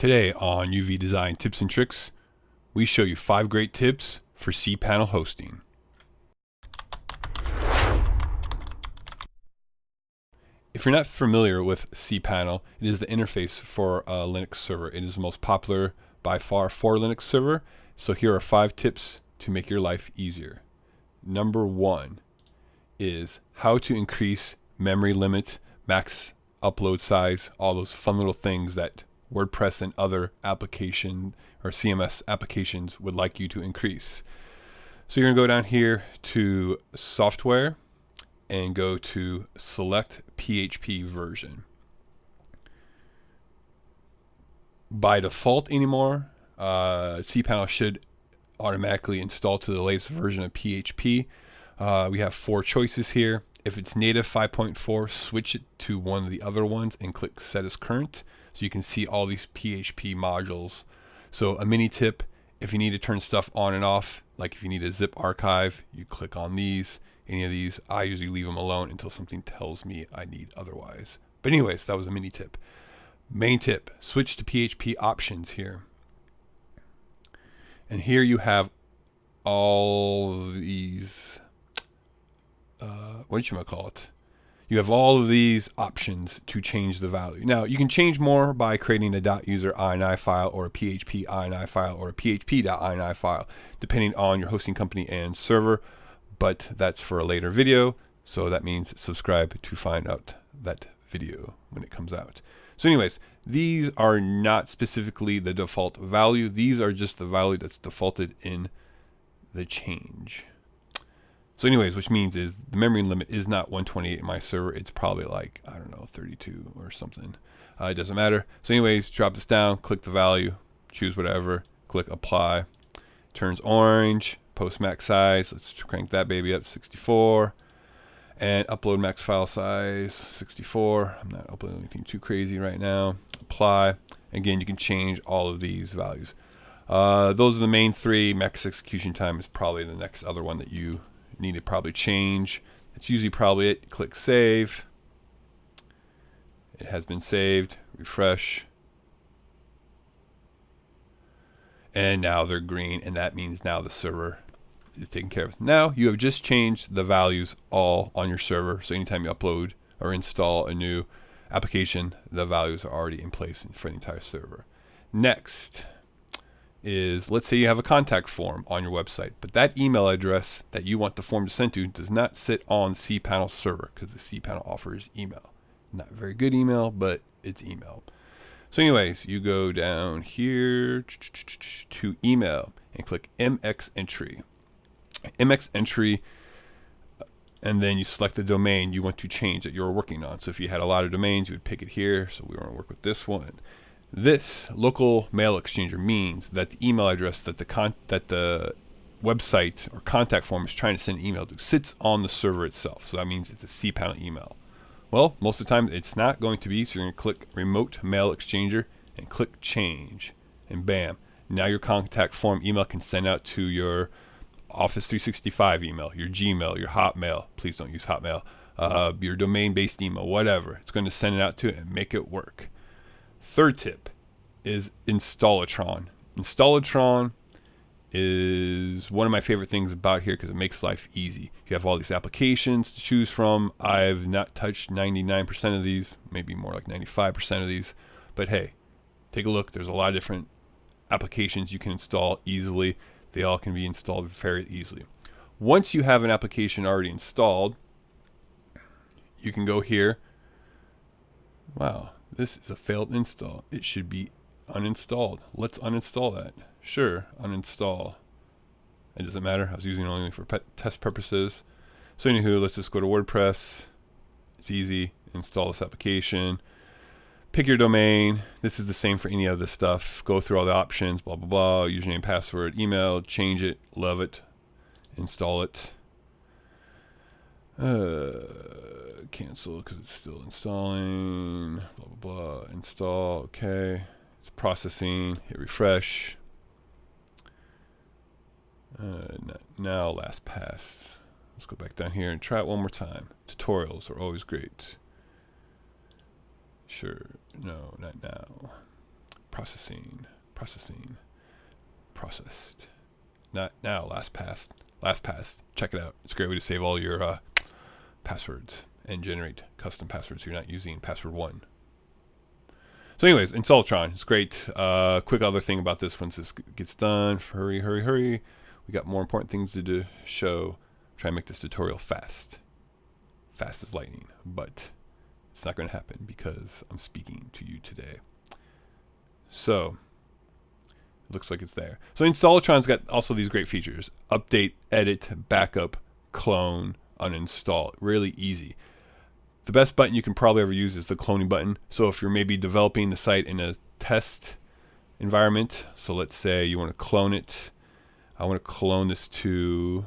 Today on UV Design Tips and Tricks, we show you 5 great tips for cPanel hosting. If you're not familiar with cPanel, it is the interface for a Linux server. It is the most popular by far for Linux server. So here are 5 tips to make your life easier. Number 1 is how to increase memory limit, max upload size, all those fun little things that WordPress and other application or CMS applications would like you to increase. So you're going to go down here to software and go to select PHP version. By default anymore, cPanel should automatically install to the latest version of PHP. We have 4 choices here. If it's native 5.4, switch it to one of the other ones and click set as current, so you can see all these PHP modules. So a mini tip, if you need to turn stuff on and off, like if you need a zip archive, you click on these. Any of these, I usually leave them alone until something tells me I need otherwise. But anyways, that was a mini tip. Main tip, switch to PHP options here. And here you have all these, what should I call it? You have all of these options to change the value. Now, you can change more by creating a .user ini file or a PHP ini file or a php.ini file, depending on your hosting company and server, but that's for a later video. So that means subscribe to find out that video when it comes out. So anyways, these are not specifically the default value. These are just the value that's defaulted in the change. So anyways, which means is the memory limit is not 128 in my server. It's probably like, I don't know, 32 or something. It doesn't matter. So anyways, drop this down, click the value, choose whatever, click apply. Turns orange, post max size. Let's crank that baby up to 64. And upload max file size, 64. I'm not uploading anything too crazy right now. Apply. Again, you can change all of these values. Those are the main 3. Max execution time is probably the next other one that you need to probably change. That's usually probably it. Click save. It has been saved. Refresh. And now they're green, and that means now the server is taken care of. Now you have just changed the values all on your server. So anytime you upload or install a new application, the values are already in place for the entire server. Next is, let's say you have a contact form on your website, but that email address that you want the form to send to does not sit on cPanel server because the cPanel offers email. Not very good email, but it's email. So anyways, you go down here to email and click MX entry. MX entry, and then you select the domain you want to change that you're working on. So if you had a lot of domains, you would pick it here. So we want to work with this one. This local mail exchanger means that the email address that the website or contact form is trying to send an email to sits on the server itself. So that means it's a cPanel email. Well, most of the time it's not going to be, so you're going to click Remote Mail Exchanger and click Change. And bam, now your contact form email can send out to your Office 365 email, your Gmail, your Hotmail. Please don't use Hotmail. Your domain-based email, whatever. It's going to send it out to it and make it work. Third tip is Installatron. Installatron is one of my favorite things about here because it makes life easy. You have all these applications to choose from. I've not touched 99% of these, maybe more like 95% of these. But hey, take a look. There's a lot of different applications you can install easily. They all can be installed very easily. Once you have an application already installed, you can go here. Wow. This is a failed install. It should be uninstalled. Let's uninstall that. Sure, uninstall. It doesn't matter. I was using it only for test purposes. So anywho, let's just go to WordPress. It's easy. Install this application. Pick your domain. This is the same for any of this stuff. Go through all the options, blah, blah, blah. Username, password, email, change it, love it, install it. Cancel because it's still installing, blah, blah, blah, install, okay. It's processing, hit refresh. Now last pass. Let's go back down here and try it one more time. Tutorials are always great. Sure, no, not now. processing, processed. Not now, LastPass. Check it out. It's a great way to save all your passwords and generate custom passwords so you're not using password 1. So anyways, Installatron, it's great. Quick other thing about this, once this gets done, hurry. We got more important things to do, show. Try and make this tutorial fast as lightning, but it's not going to happen because I'm speaking to you today. So looks like it's there. So Installatron's got also these great features: update, edit, backup, clone, uninstall. Really easy. The best button you can probably ever use is the cloning button. So if you're maybe developing the site in a test environment, so let's say you want to clone it. I want to clone this to,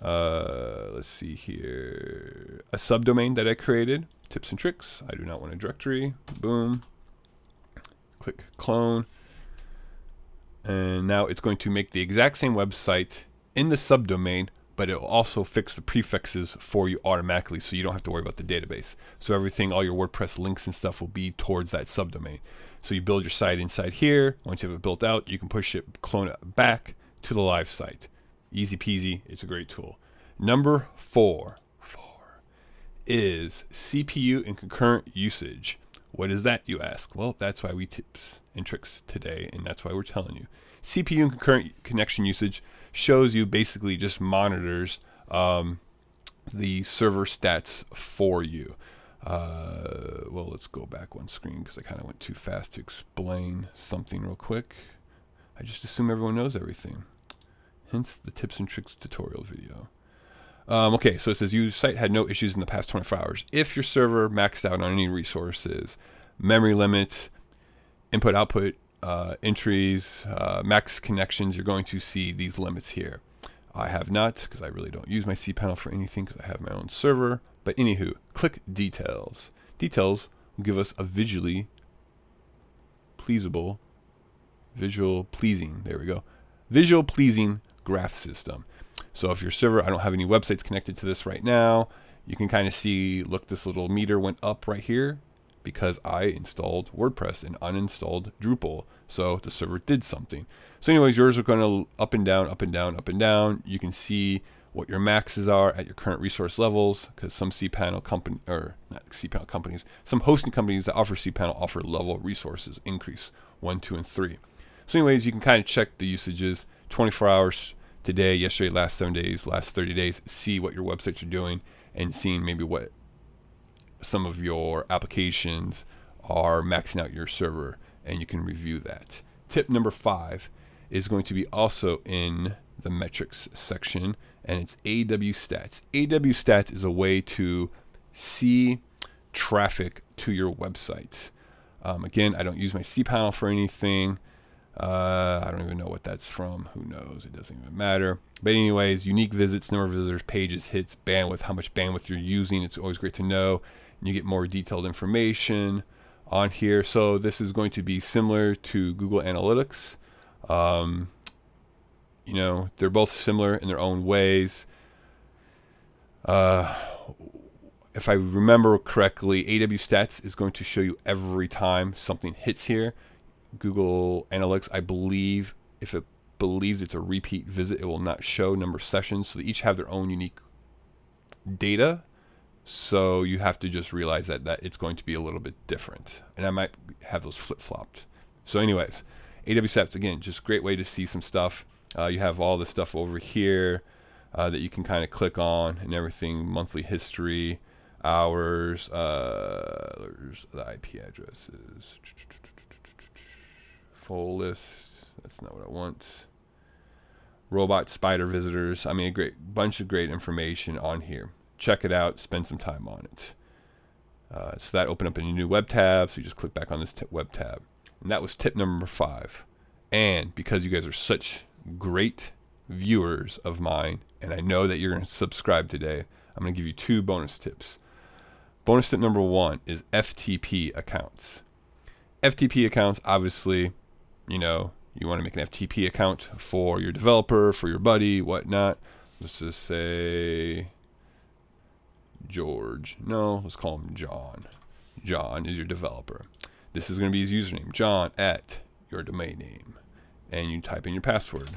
let's see here, a subdomain that I created, tips and tricks. I do not want a directory. Boom. Click clone. And now it's going to make the exact same website in the subdomain, but it will also fix the prefixes for you automatically, so you don't have to worry about the database. So everything, all your WordPress links and stuff will be towards that subdomain. So you build your site inside here. Once you have it built out, you can push it, clone it back to the live site. Easy peasy. It's a great tool. Number 4 is CPU and concurrent usage. What is that, you ask? Well, that's why we tips and tricks today, and that's why we're telling you. CPU and concurrent connection usage shows you, basically just monitors the server stats for you. Well, let's go back one screen because I kind of went too fast to explain something real quick. I just assume everyone knows everything. Hence the tips and tricks tutorial video. Okay, so it says your site had no issues in the past 24 hours. If your server maxed out on any resources, memory limits, input-output, entries, max connections, you're going to see these limits here. I have not, because I really don't use my cPanel for anything because I have my own server. But anywho, click details. Details will give us a visual pleasing graph system. So if your server, I don't have any websites connected to this right now, you can kind of see, look, this little meter went up right here because I installed WordPress and uninstalled Drupal. So the server did something. So anyways, yours are going to up and down, up and down, up and down. You can see what your maxes are at your current resource levels, because some cPanel company, or not cPanel companies, some hosting companies that offer cPanel offer level resources increase 1, 2, and 3. So anyways, you can kind of check the usages 24 hours today, yesterday, last 7 days, last 30 days, see what your websites are doing and seeing maybe what some of your applications are maxing out your server, and you can review that. Tip number 5 is going to be also in the metrics section, and it's AW stats. AW stats is a way to see traffic to your website. Again, I don't use my cPanel for anything. I don't even know what that's from. Who knows? It doesn't even matter. But anyways, unique visits, number of visitors, pages, hits, bandwidth, how much bandwidth you're using. It's always great to know. And you get more detailed information on here. So this is going to be similar to Google Analytics. You know, they're both similar in their own ways. If I remember correctly, AW Stats is going to show you every time something hits here. Google Analytics, I believe, if it believes it's a repeat visit, it will not show number of sessions. So they each have their own unique data. So you have to just realize that it's going to be a little bit different. And I might have those flip-flopped. So anyways, AW Stats, again, just a great way to see some stuff. You have all this stuff over here that you can kind of click on and everything, monthly history, hours, there's the IP addresses, full list, that's not what I want, robot spider visitors. I mean, a great bunch of great information on here. Check it out, spend some time on it. So that opened up a new web tab, so you just click back on this web tab. And that was tip number 5. And because you guys are such great viewers of mine, and I know that you're going to subscribe today, I'm going to give you 2 bonus tips. Bonus tip number 1 is FTP accounts. FTP accounts, obviously, you know, you want to make an FTP account for your developer, for your buddy, whatnot. Let's just say George. No, let's call him John. John is your developer. This is going to be his username, John at your domain name. And you type in your password.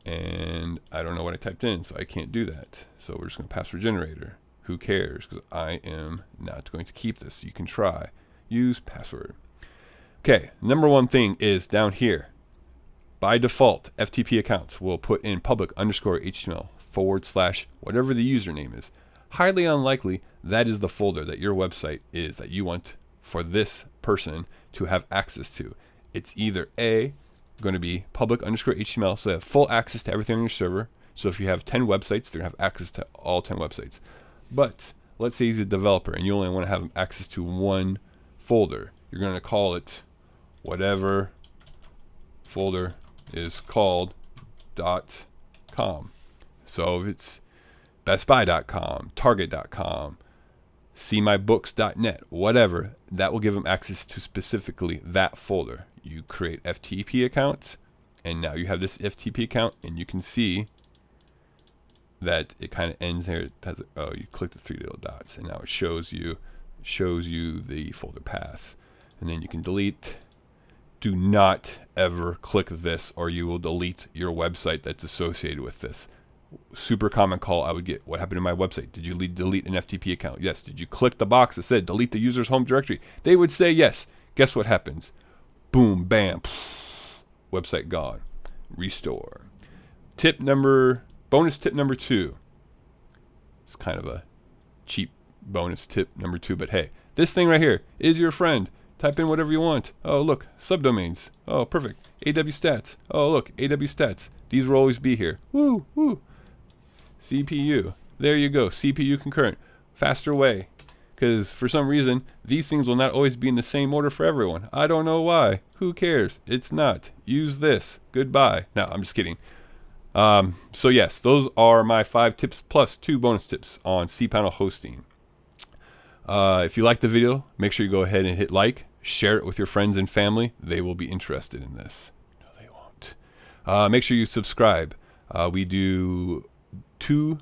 And I don't know what I typed in, so I can't do that. So we're just going to password generator. Who cares? Because I am not going to keep this. You can try. Use password. Okay, number one thing is down here. By default, FTP accounts will put in public_HTML / whatever the username is. Highly unlikely that is the folder that your website is that you want for this person to have access to. It's either A, going to be public_HTML, so they have full access to everything on your server. So if you have 10 websites, they're going to have access to all 10 websites. But let's say he's a developer and you only want to have access to one folder. You're going to call it whatever folder is called .com. So if it's bestbuy.com, target.com, seemybooks.net, whatever, that will give them access to specifically that folder. You create FTP accounts, and now you have this FTP account, and you can see that it kind of ends there. It has, oh, you click the 3 little dots, and now it shows you the folder path, and then you can delete. Do not ever click this, or you will delete your website that's associated with this. Super common call I would get. What happened to my website? Did you delete an FTP account? Yes. Did you click the box that said delete the user's home directory? They would say yes. Guess what happens? Boom, bam, website gone. Restore. Bonus tip number 2. It's kind of a cheap bonus tip number 2, but hey, this thing right here is your friend. Type in whatever you want. Oh, look, subdomains. Oh, perfect. AW stats. Oh, look, AW stats. These will always be here. Woo, woo. CPU. There you go. CPU concurrent. Faster way. Because for some reason, these things will not always be in the same order for everyone. I don't know why. Who cares? It's not. Use this. Goodbye. No, I'm just kidding. So yes, those are my 5 tips plus 2 bonus tips on Cpanel hosting. If you like the video, make sure you go ahead and hit like. Share it with your friends and family. They will be interested in this. No, they won't. Make sure you subscribe. We do 2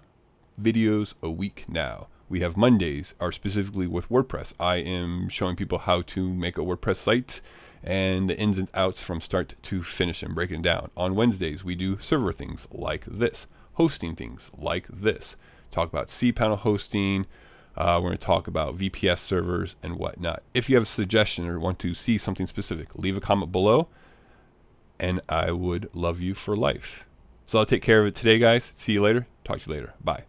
videos a week now. We have Mondays are specifically with WordPress. I am showing people how to make a WordPress site and the ins and outs from start to finish and breaking it down. On Wednesdays, we do server things like this, hosting things like this. Talk about Cpanel hosting. We're going to talk about VPS servers and whatnot. If you have a suggestion or want to see something specific, leave a comment below, and I would love you for life. So I'll take care of it today, guys. See you later. Talk to you later. Bye.